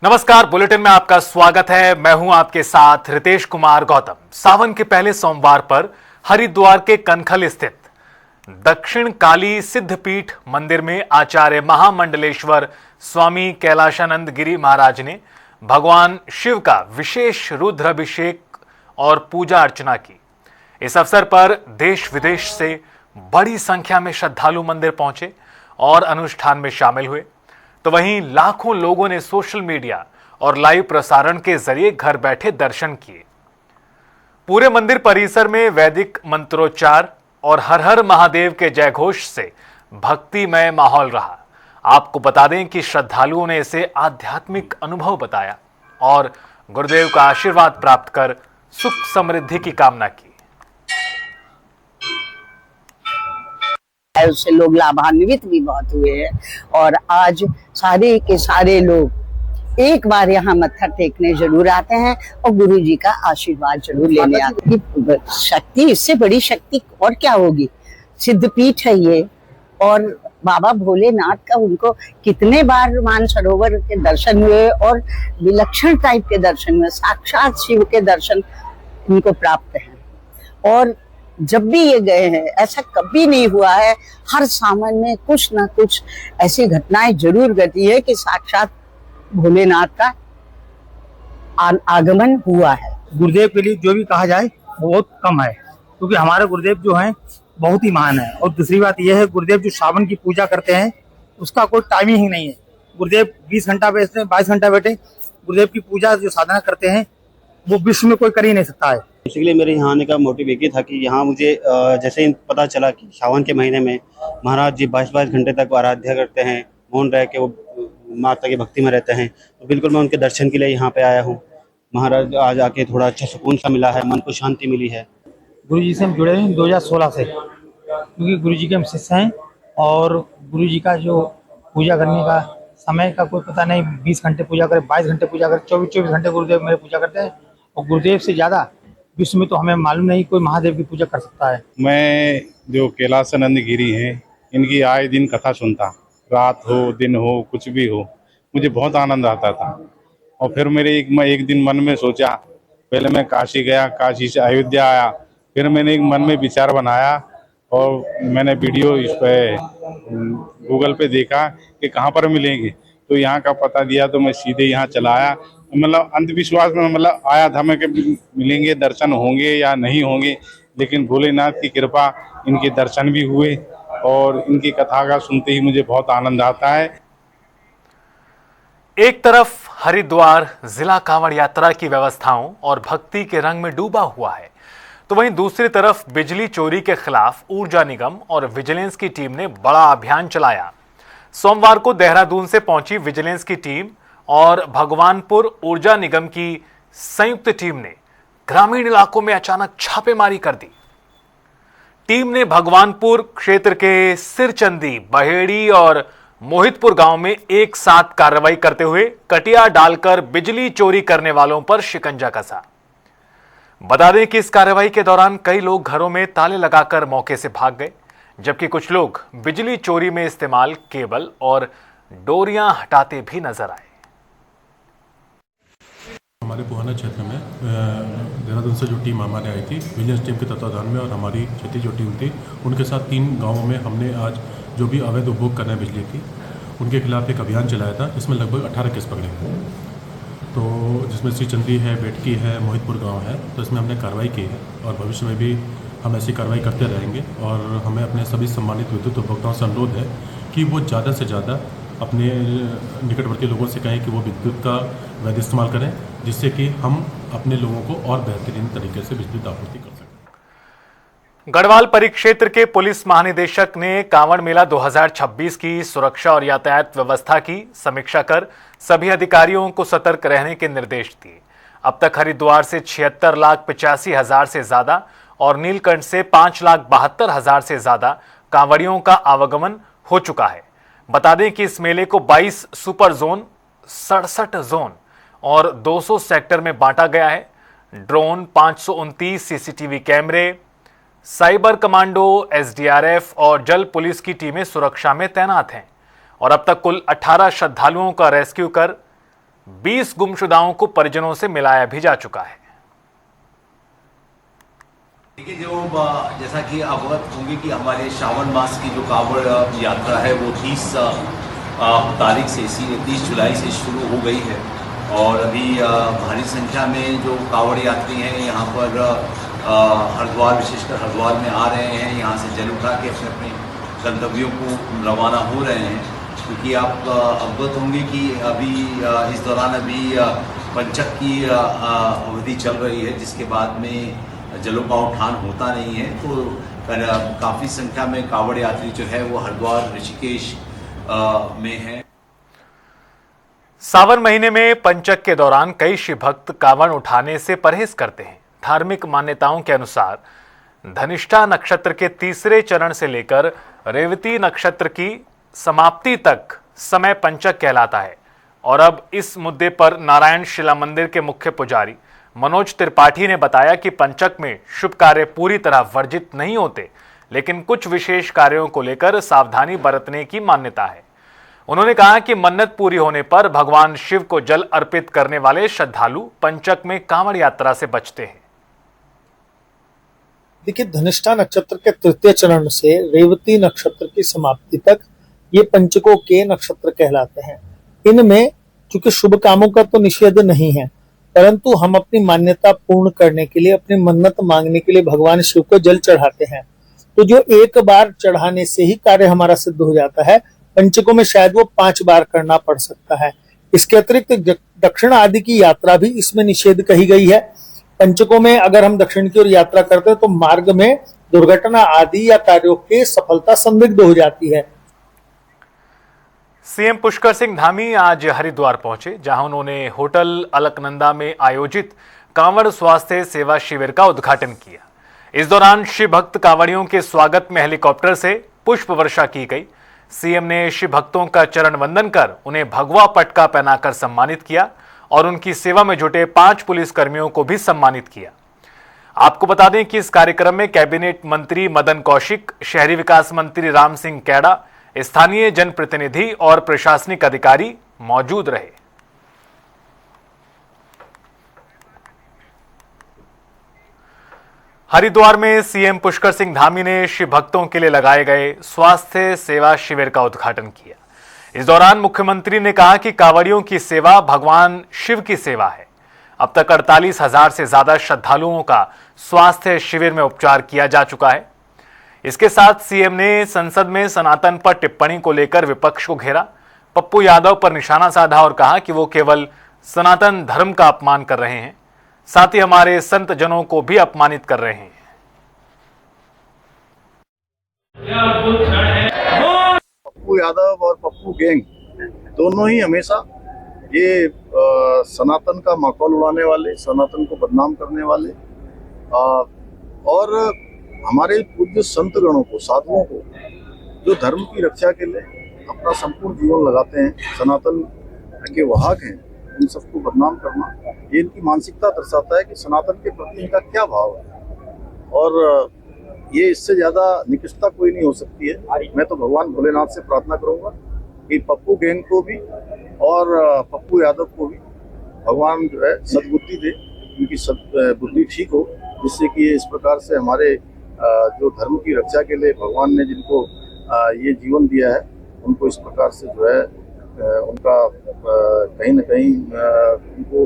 नमस्कार, बुलेटिन में आपका स्वागत है। मैं हूं आपके साथ रितेश कुमार गौतम। सावन के पहले सोमवार पर हरिद्वार के कनखल स्थित दक्षिण काली सिद्धपीठ मंदिर में आचार्य महामंडलेश्वर स्वामी कैलाशानंद गिरी महाराज ने भगवान शिव का विशेष रुद्राभिषेक और पूजा अर्चना की। इस अवसर पर देश विदेश से बड़ी संख्या में श्रद्धालु मंदिर पहुंचे और अनुष्ठान में शामिल हुए। तो वहीं लाखों लोगों ने सोशल मीडिया और लाइव प्रसारण के जरिए घर बैठे दर्शन किए। पूरे मंदिर परिसर में वैदिक मंत्रोच्चार और हर हर महादेव के जयघोष से भक्तिमय माहौल रहा। आपको बता दें कि श्रद्धालुओं ने इसे आध्यात्मिक अनुभव बताया और गुरुदेव का आशीर्वाद प्राप्त कर सुख समृद्धि की कामना की। उससे लोग लाभान्वित भी बहुत हुए हैं और आज सारे के सारे लोग एक बार यहाँ मत्था टेकने जरूर आते हैं और गुरु जी का आशीर्वाद जरूर लेने आते हैं। शक्ति, इससे बड़ी शक्ति और क्या होगी। सिद्धपीठ है ये, और बाबा भोलेनाथ का उनको कितने बार मानसरोवर के दर्शन हुए और विलक्षण टाइप के दर्शन हुए। साक्षात शिव के दर्शन इनको प्राप्त हैं और जब भी ये गए हैं ऐसा कभी नहीं हुआ है। हर सावन में कुछ ना कुछ ऐसी घटनाएं जरूर घटी है कि साक्षात भोलेनाथ का आगमन हुआ है। गुरुदेव के लिए जो भी कहा जाए बहुत कम है, क्योंकि हमारे गुरुदेव जो हैं बहुत ही महान है। और दूसरी बात यह है, गुरुदेव जो सावन की पूजा करते हैं उसका कोई टाइमिंग ही नहीं है। गुरुदेव 20 घंटा बैठते हैं, 22 घंटा बैठे गुरुदेव की पूजा जो साधना करते हैं वो विश्व में कोई कर ही नहीं सकता है। बेसिकली मेरे यहाँ आने का मोटिव एक ही था कि यहाँ मुझे जैसे ही पता चला कि सावन के महीने में महाराज जी 22 घंटे तक आराध्या करते हैं, मौन रह के वो माता की भक्ति में रहते हैं, तो बिल्कुल मैं उनके दर्शन के लिए यहाँ पे आया हूँ। महाराज आज आके थोड़ा अच्छा सुकून सा मिला है, मन को शांति मिली है। गुरु जी से हम जुड़े हैं 2016 से, क्योंकि गुरु जी के हम शिष्य हैं और गुरु जी का जो पूजा करने का समय का कोई पता नहीं। 20 घंटे पूजा करें, 22 घंटे पूजा करें, 24 घंटे गुरुदेव मेरे पूजा करते हैं। और गुरुदेव से ज़्यादा विश्व में तो हमें मालूम नहीं कोई महादेव की पूजा कर सकता है। मैं जो कैलाशानंद गिरी हैं, इनकी आए दिन कथा सुनता, रात हो दिन हो कुछ भी हो, मुझे बहुत आनंद आता था। और फिर मैं एक दिन मन में सोचा, पहले मैं काशी गया, काशी से अयोध्या आया, फिर मैंने एक मन में विचार बनाया और मैंने वीडियो इस पे गूगल पे देखा कि कहाँ पर मिलेंगे, तो यहाँ का पता दिया तो मैं सीधे यहाँ चला आया। मतलब अंधविश्वास में मतलब आया था मैं कि मिलेंगे, दर्शन होंगे या नहीं होंगे, लेकिन भोलेनाथ की कृपा, इनके दर्शन भी हुए और इनकी कथा का सुनते ही मुझे बहुत आनंद आता है। एक तरफ हरिद्वार जिला कांवड़ यात्रा की व्यवस्थाओं और भक्ति के रंग में डूबा हुआ है, तो वहीं दूसरी तरफ बिजली चोरी के खिलाफ ऊर्जा निगम और विजिलेंस की टीम ने बड़ा अभियान चलाया। सोमवार को देहरादून से पहुंची विजिलेंस की टीम और भगवानपुर ऊर्जा निगम की संयुक्त टीम ने ग्रामीण इलाकों में अचानक छापेमारी कर दी। टीम ने भगवानपुर क्षेत्र के सिरचंदी, बहेड़ी और मोहितपुर गांव में एक साथ कार्रवाई करते हुए कटिया डालकर बिजली चोरी करने वालों पर शिकंजा कसा। बता दें कि इस कार्रवाई के दौरान कई लोग घरों में ताले लगाकर मौके से भाग गए, जबकि कुछ लोग बिजली चोरी में इस्तेमाल केबल और डोरियां हटाते भी नजर आए। हमारे बुहाना क्षेत्र में देहरादून से जो टीम हमारे आई थी, विजिलेंस टीम के तत्वाधान में, और हमारी क्षेत्रीय जो टीम थी, उनके साथ 3 गांवों में हमने आज जो भी अवैध उपभोग कर रहे हैं बिजली की, उनके खिलाफ एक अभियान चलाया था। इसमें लगभग 18 केस पकड़े हैं, तो जिसमें सिरचंदी है, बेटकी है, मोहितपुर गाँव है। तो इसमें हमने कार्रवाई की है और भविष्य में भी हम ऐसी कार्रवाई करते रहेंगे। और हमें अपने सभी सम्मानित विद्युत उपभोक्ताओं से अनुरोध है कि वो ज़्यादा से ज़्यादा अपने निकटवर्ती लोगों से कहें कि वो विद्युत का वैध इस्तेमाल करें, जिससे कि हम अपने लोगों को और बेहतरीन तरीके से बिजली आपूर्ति कर सकें। गढ़वाल परिक्षेत्र के पुलिस महानिदेशक ने कांवड़ मेला 2026 की सुरक्षा और यातायात व्यवस्था की समीक्षा कर सभी अधिकारियों को सतर्क रहने के निर्देश दिए। अब तक हरिद्वार से 76,85,000 से ज्यादा और नीलकंठ से 5,72,000 से ज्यादा कांवड़ियों का आवागमन हो चुका है। बता दें कि इस मेले को 22 सुपर जोन, 67 जोन और 200 सेक्टर में बांटा गया है। ड्रोन, 529 सीसीटीवी कैमरे, साइबर कमांडो, एसडीआरएफ और जल पुलिस की टीमें सुरक्षा में तैनात हैं और अब तक कुल 18 श्रद्धालुओं का रेस्क्यू कर 20 गुमशुदाओं को परिजनों से मिलाया भी जा चुका है। देखिए, जैसा कि अवगत होंगे कि हमारे श्रावण मास की जो कांवड़ यात्रा है वो 30 तारीख से 30 जुलाई से शुरू हो गई है और अभी भारी संख्या में जो कांवड़ यात्री हैं यहाँ पर हरिद्वार, विशेषकर हरिद्वार में आ रहे हैं। यहाँ से जल उठा के अपने अपने गंतव्यों को रवाना हो रहे हैं, क्योंकि आप अवगत होंगे कि अभी इस दौरान अभी पंचक की अवधि चल रही है, जिसके बाद में जलों का उठान होता नहीं है। तो काफ़ी संख्या में कांवड़ यात्री जो है वो हरिद्वार, ऋषिकेश में है। सावन महीने में पंचक के दौरान कई शिव भक्त कांवड़ उठाने से परहेज करते हैं। धार्मिक मान्यताओं के अनुसार धनिष्ठा नक्षत्र के तीसरे चरण से लेकर रेवती नक्षत्र की समाप्ति तक समय पंचक कहलाता है। और अब इस मुद्दे पर नारायण शिला मंदिर के मुख्य पुजारी मनोज त्रिपाठी ने बताया कि पंचक में शुभ कार्य पूरी तरह वर्जित नहीं होते, लेकिन कुछ विशेष कार्यों को लेकर सावधानी बरतने की मान्यता है। उन्होंने कहा कि मन्नत पूरी होने पर भगवान शिव को जल अर्पित करने वाले श्रद्धालु पंचक में कांवड़ यात्रा से बचते हैं। देखिए, धनिष्ठा नक्षत्र के तृतीय चरण से रेवती नक्षत्र की समाप्ति तक ये पंचकों के नक्षत्र कहलाते हैं। इनमें चूंकि शुभ कामों का तो निषेध नहीं है, परंतु हम अपनी मान्यता पूर्ण करने के लिए, अपनी मन्नत मांगने के लिए भगवान शिव को जल चढ़ाते हैं। तो जो एक बार चढ़ाने से ही कार्य हमारा सिद्ध हो जाता है, पंचकों में शायद वो 5 बार करना पड़ सकता है। इसके अतिरिक्त दक्षिण आदि की यात्रा भी इसमें निषेध कही गई है। पंचकों में अगर हम दक्षिण की ओर यात्रा करते हैं तो मार्ग में दुर्घटना आदि या कार्यों की सफलता संदिग्ध हो जाती है। सीएम पुष्कर सिंह धामी आज हरिद्वार पहुंचे, जहां उन्होंने होटल अलकनंदा में आयोजित कांवड़ स्वास्थ्य सेवा शिविर का उद्घाटन किया। इस दौरान शिव भक्त कांवड़ियों के स्वागत में हेलीकॉप्टर से पुष्प वर्षा की गई। सीएम ने शिव भक्तों का चरण वंदन कर उन्हें भगवा पटका पहनाकर सम्मानित किया और उनकी सेवा में जुटे 5 पुलिस कर्मियों को भी सम्मानित किया। आपको बता दें कि इस कार्यक्रम में कैबिनेट मंत्री मदन कौशिक, शहरी विकास मंत्री राम सिंह कैड़ा, स्थानीय जनप्रतिनिधि और प्रशासनिक अधिकारी मौजूद रहे। हरिद्वार में सीएम पुष्कर सिंह धामी ने शिव भक्तों के लिए लगाए गए स्वास्थ्य सेवा शिविर का उद्घाटन किया। इस दौरान मुख्यमंत्री ने कहा कि कांवड़ियों की सेवा भगवान शिव की सेवा है। अब तक 48,000 से ज्यादा श्रद्धालुओं का स्वास्थ्य शिविर में उपचार किया जा चुका है। इसके साथ सीएम ने संसद में सनातन पर टिप्पणी को लेकर विपक्ष को घेरा, पप्पू यादव पर निशाना साधा और कहा कि वो केवल सनातन धर्म का अपमान कर रहे हैं, साथ ही हमारे संत जनों को भी अपमानित कर रहे हैं। पप्पू यादव और पप्पू गैंग दोनों ही हमेशा ये सनातन का माहौल उड़ाने वाले, सनातन को बदनाम करने वाले और हमारे पूज्य संत गणों को, साधुओं को, जो धर्म की रक्षा के लिए अपना संपूर्ण जीवन लगाते हैं, सनातन के वाहक हैं, इन सबको बदनाम करना, ये इनकी मानसिकता दर्शाता है कि सनातन के प्रति इनका क्या भाव है। और ये इससे ज्यादा निकृष्टता कोई नहीं हो सकती है। मैं तो भगवान भोलेनाथ से प्रार्थना करूंगा कि पप्पू गैंग को भी और पप्पू यादव को भी भगवान जो है सद्बुद्धि दे, उनकी बुद्धि ठीक हो, जिससे कि इस प्रकार से हमारे जो धर्म की रक्षा के लिए भगवान ने जिनको ये जीवन दिया है, उनको इस प्रकार से जो है उनका कहीं न कहीं उनको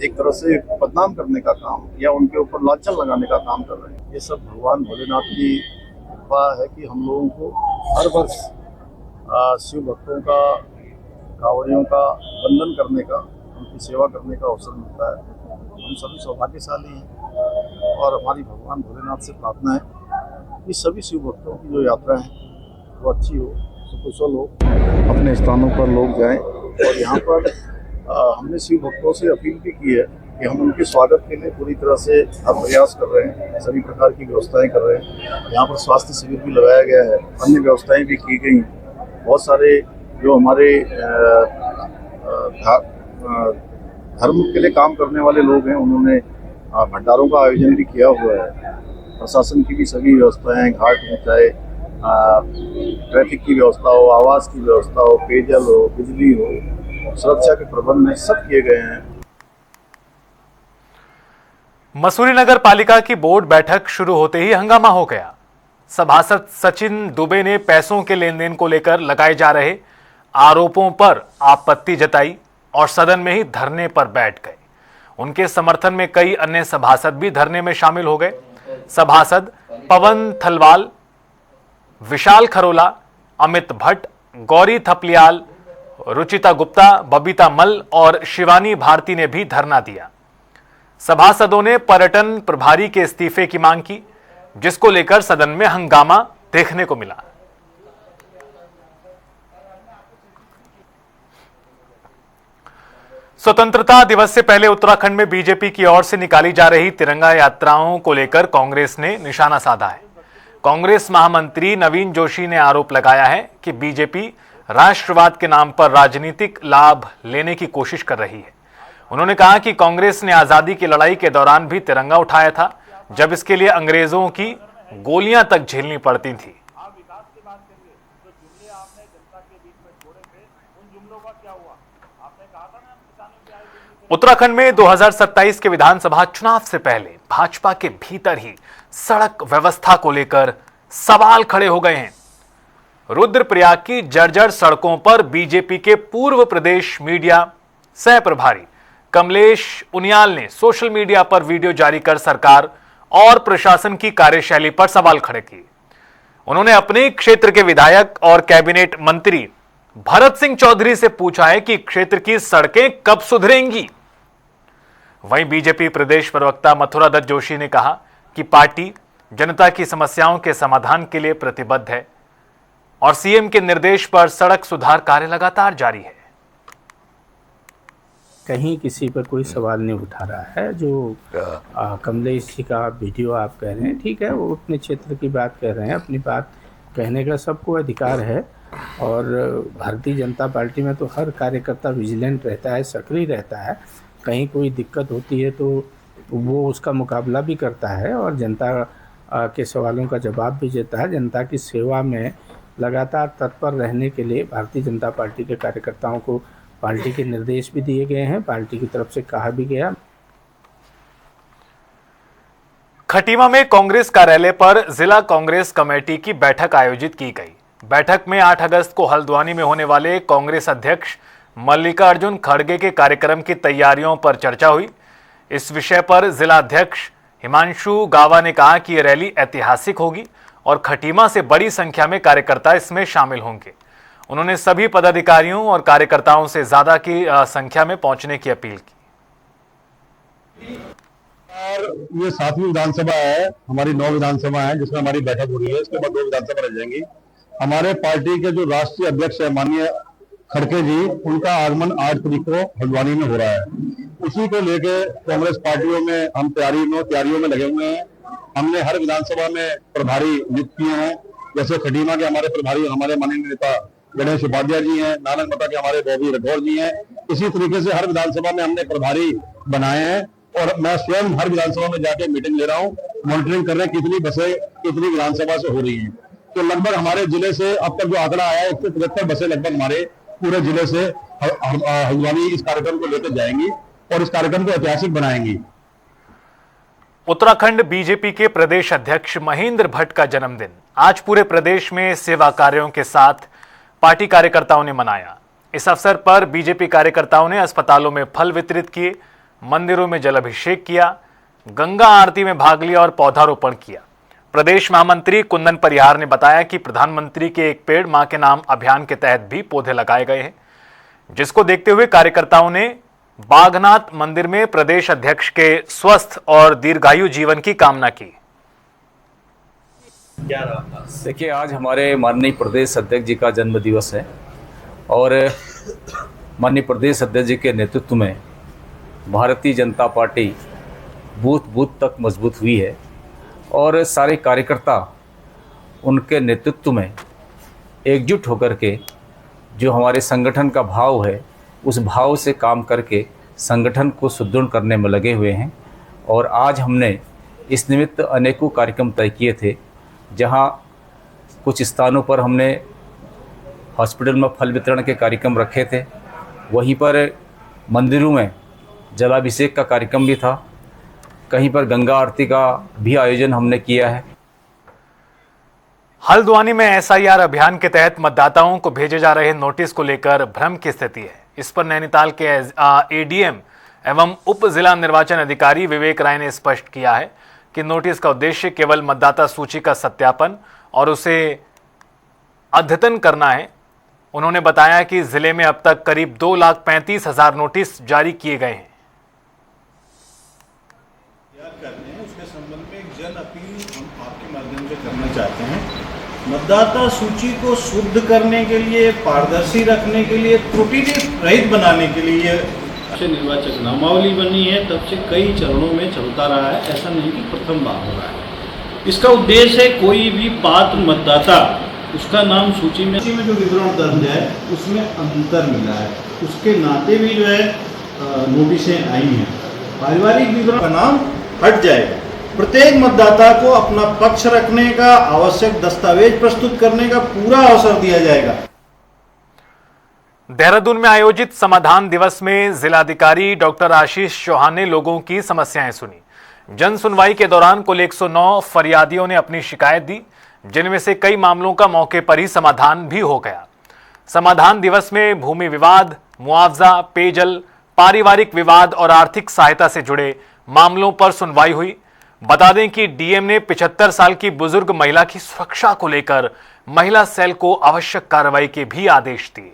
एक तरह से बदनाम करने का काम या उनके ऊपर लांछन लगाने का काम कर रहे हैं। ये सब भगवान भोलेनाथ की कृपा है कि हम लोगों को हर वर्ष शिव भक्तों का, कांवड़ियों का वंदन करने का, उनकी सेवा करने का अवसर मिलता है। हम सभी सौभाग्यशाली हैं और हमारी भगवान भोलेनाथ से प्रार्थना है कि सभी शिव भक्तों की जो यात्रा है वो अच्छी हो, सुकुशल हो, अपने स्थानों पर लोग जाएं। और यहाँ पर हमने शिव भक्तों से अपील भी की है कि हम उनके स्वागत के लिए पूरी तरह से हर प्रयास कर रहे हैं, सभी प्रकार की व्यवस्थाएं कर रहे हैं। यहाँ पर स्वास्थ्य शिविर भी लगाया गया है, अन्य व्यवस्थाएं भी की गई। बहुत सारे जो हमारे धर्म के लिए काम करने वाले लोग हैं, उन्होंने भंडारों का आयोजन भी किया हुआ है। प्रशासन की भी सभी व्यवस्थाएं, घाट में चाहे ट्रैफिक की व्यवस्था हो, आवास की व्यवस्था हो, पेयजल हो, बिजली हो, सुरक्षा के प्रबंध सब किए गए हैं। मसूरी नगर पालिका की बोर्ड बैठक शुरू होते ही हंगामा हो गया। सभासद सचिन दुबे ने पैसों के लेन देन को लेकर लगाए जा रहे आरोपों पर आपत्ति जताई और सदन में ही धरने पर बैठ गए। उनके समर्थन में कई अन्य सभासद भी धरने में शामिल हो गए। सभासद पवन थलवाल, विशाल खरोला, अमित भट्ट, गौरी थपलियाल, रुचिता गुप्ता, बबीता मल और शिवानी भारती ने भी धरना दिया। सभासदों ने पर्यटन प्रभारी के इस्तीफे की मांग की, जिसको लेकर सदन में हंगामा देखने को मिला। स्वतंत्रता दिवस से पहले उत्तराखंड में बीजेपी की ओर से निकाली जा रही तिरंगा यात्राओं को लेकर कांग्रेस ने निशाना साधा है। कांग्रेस महामंत्री नवीन जोशी ने आरोप लगाया है कि बीजेपी राष्ट्रवाद के नाम पर राजनीतिक लाभ लेने की कोशिश कर रही है। उन्होंने कहा कि कांग्रेस ने आजादी की लड़ाई के दौरान भी तिरंगा उठाया था, जब इसके लिए अंग्रेजों की गोलियां तक झेलनी पड़ती थी। उत्तराखंड में 2027 के विधानसभा चुनाव से पहले भाजपा के भीतर ही सड़क व्यवस्था को लेकर सवाल खड़े हो गए हैं। रुद्रप्रयाग की जर्जर सड़कों पर बीजेपी के पूर्व प्रदेश मीडिया सह प्रभारी कमलेश उनियाल ने सोशल मीडिया पर वीडियो जारी कर सरकार और प्रशासन की कार्यशैली पर सवाल खड़े किए। उन्होंने अपने क्षेत्र के विधायक और कैबिनेट मंत्री भरत सिंह चौधरी से पूछा है कि क्षेत्र की सड़कें कब सुधरेंगी। वहीं बीजेपी प्रदेश प्रवक्ता मथुरा दत्त जोशी ने कहा कि पार्टी जनता की समस्याओं के समाधान के लिए प्रतिबद्ध है और सीएम के निर्देश पर सड़क सुधार कार्य लगातार जारी है। कहीं किसी पर कोई सवाल नहीं उठा रहा है। जो कमलेश जी का वीडियो आप कह रहे हैं, ठीक है, वो अपने क्षेत्र की बात कह रहे हैं, अपनी बात कहने का सबको अधिकार है। और भारतीय जनता पार्टी में तो हर कार्यकर्ता विजिलेंट रहता है, सक्रिय रहता है। कहीं कोई दिक्कत होती है तो वो उसका मुकाबला भी करता है और जनता के सवालों का जवाब भी देता है। जनता की सेवा में लगातार तत्पर रहने के लिए भारतीय जनता पार्टी के कार्यकर्ताओं को पार्टी के निर्देश भी दिए गए हैं, पार्टी की तरफ से कहा भी गया। खटीमा में कांग्रेस कार्यालय पर जिला कांग्रेस कमेटी की बैठक आयोजित की गई। बैठक में 8 अगस्त को हल्द्वानी में होने वाले कांग्रेस अध्यक्ष मल्लिकार्जुन खड़गे के कार्यक्रम की तैयारियों पर चर्चा हुई। इस विषय पर जिला अध्यक्ष हिमांशु गावा ने कहा कि यह रैली ऐतिहासिक होगी और खटीमा से बड़ी संख्या में कार्यकर्ता इसमें शामिल होंगे। उन्होंने सभी पदाधिकारियों और कार्यकर्ताओं से ज्यादा की संख्या में पहुंचने की अपील की। ये 7वीं विधानसभा है, हमारी 9 विधानसभा है जिसमें हमारी बैठक हो रही है। इसके बाद 2 विधानसभा रह जाएंगी। हमारे पार्टी के जो राष्ट्रीय अध्यक्ष है माननीय खड़गे जी, उनका आगमन 8 तारीख को हल्द्वानी में हो रहा है। उसी को लेके कांग्रेस पार्टियों में हम तैयारियों में लगे हुए हैं। हमने हर विधानसभा में प्रभारी नियुक्त किए हैं। जैसे खटीमा के हमारे प्रभारी हमारे माननीय नेता गणेश उपाध्याय जी हैं, नालंदा के हमारे बॉबी राठौर जी हैं। इसी तरीके से हर विधानसभा में हमने प्रभारी बनाए हैं और मैं स्वयं हर विधानसभा में जाके मीटिंग ले रहा हूँ, मॉनिटरिंग कर रहे हैं कितनी बसें कितनी विधानसभा से हो रही हैं। तो लगभग हमारे जिले से अब तक जो आंकड़ा आया है 175 बसें लगभग हमारे पूरे जिले से हल्द्वानी इस कार्यक्रम को लेकर जाएंगी और इस कार्यक्रम को ऐतिहासिक बनाएंगी। उत्तराखंड बीजेपी के प्रदेश अध्यक्ष महेंद्र भट्ट का जन्मदिन आज पूरे प्रदेश में सेवा कार्यों के साथ पार्टी कार्यकर्ताओं ने मनाया। इस अवसर पर बीजेपी कार्यकर्ताओं ने अस्पतालों में फल वितरित किए, मंदिरों में जलाभिषेक किया, गंगा आरती में भाग लिया और पौधारोपण किया। प्रदेश महामंत्री कुंदन परिहार ने बताया कि प्रधानमंत्री के एक पेड़ मां के नाम अभियान के तहत भी पौधे लगाए गए हैं, जिसको देखते हुए कार्यकर्ताओं ने बागनाथ मंदिर में प्रदेश अध्यक्ष के स्वस्थ और दीर्घायु जीवन की कामना की। देखिए, आज हमारे माननीय प्रदेश अध्यक्ष जी का जन्म दिवस है और माननीय प्रदेश अध्यक्ष जी के नेतृत्व में Bharatiya Janata party booth booth तक मजबूत हुई है और सारे कार्यकर्ता उनके नेतृत्व में एकजुट होकर के जो हमारे संगठन का भाव है उस भाव से काम करके संगठन को सुदृढ़ करने में लगे हुए हैं। और आज हमने इस निमित्त अनेकों कार्यक्रम तय किए थे, जहां कुछ स्थानों पर हमने हॉस्पिटल में फल वितरण के कार्यक्रम रखे थे, वहीं पर मंदिरों में जलाभिषेक का कार्यक्रम भी था, कहीं पर गंगा आरती का भी आयोजन हमने किया है। हल्द्वानी में एसआईआर अभियान के तहत मतदाताओं को भेजे जा रहे नोटिस को लेकर भ्रम की स्थिति है। इस पर नैनीताल के एडीएम एवं उप जिला निर्वाचन अधिकारी विवेक राय ने स्पष्ट किया है कि नोटिस का उद्देश्य केवल मतदाता सूची का सत्यापन और उसे अद्यतन करना है। उन्होंने बताया कि जिले में अब तक करीब 2,35,000 नोटिस जारी किए गए हैं। उसके संबंध में एक जन अपील हम आपके माध्यम से करना चाहते हैं। मतदाता सूची को शुद्ध करने के लिए, पारदर्शी रखने के लिए, त्रुटि रहित बनाने के लिए से निर्वाचक नामावली बनी है, तब से कई चरणों में चलता रहा है। ऐसा नहीं कि प्रथम बार हो रहा है। इसका उद्देश्य है कोई भी पात्र मतदाता, उसका नाम सूची में जो विवरण दर्ज है उसमें अंतर मिला है, उसके नाते भी जो है नोटिसें आई हैं, पारिवारिक विवरण का नाम हट जाएगा। प्रत्येक मतदाता को अपना पक्ष रखने का, आवश्यक दस्तावेज प्रस्तुत करने का पूरा अवसर दिया जाएगा। देहरादून में आयोजित समाधान दिवस में जिलाधिकारी डॉक्टर आशीष चौहान ने लोगों की समस्याएं सुनी। जन सुनवाई के दौरान कुल 109 फरियादियों ने अपनी शिकायत दी, जिनमें से कई मामलों का मौके पर ही समाधान भी हो गया। समाधान दिवस में भूमि विवाद, मुआवजा, पेयजल, पारिवारिक विवाद और आर्थिक सहायता से जुड़े मामलों पर सुनवाई हुई। बता दें कि डीएम ने 75 साल की बुजुर्ग महिला की सुरक्षा को लेकर महिला सेल को आवश्यक कार्रवाई के भी आदेश दिए।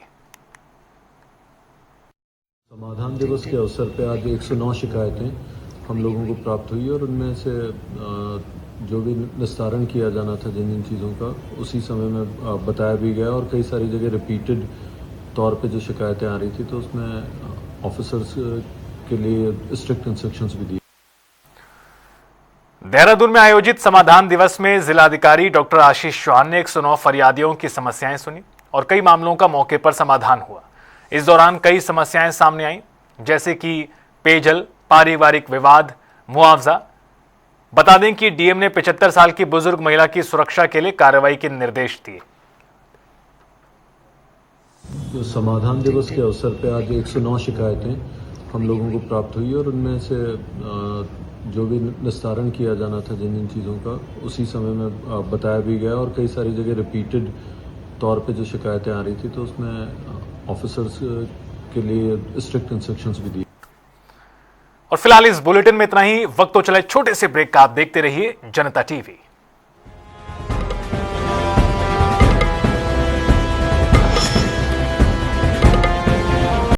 समाधान दिवस के अवसर पर आज 109 शिकायतें हम लोगों को प्राप्त हुई और उनमें से जो भी निस्तारण किया जाना था जिन चीज़ों का उसी समय में बताया भी गया और कई सारी जगह रिपीटेड तौर पे जो शिकायतें आ रही थी तो उसमें ऑफिसर्स के लिए स्ट्रिक्ट इंस्ट्रक्शंस भी दिए। देहरादून में आयोजित समाधान दिवस में जिलाधिकारी डॉक्टर आशीष चौहान ने 109 फरियादियों की समस्याएं सुनी और कई मामलों का मौके पर समाधान हुआ। इस दौरान कई समस्याएं सामने आईं, जैसे कि पेयजल, पारिवारिक विवाद, मुआवजा। बता दें कि डीएम ने 75 साल की बुजुर्ग महिला की सुरक्षा के लिए कार्रवाई के निर्देश दिए। जो समाधान दिवस के अवसर पर आज 109 शिकायतें हम लोगों को प्राप्त हुई और उनमें से जो भी निस्तारण किया जाना था जिन चीज़ों का उसी समय में बताया भी गया और कई सारी जगह रिपीटेड तौर पे जो शिकायतें आ रही थी तो उसमें ऑफिसर्स के लिए स्ट्रिक्ट इंस्ट्रक्शंस भी दिए। और फिलहाल इस बुलेटिन में इतना ही। वक्त तो चला छोटे से ब्रेक का। आप देखते रहिए जनता टीवी।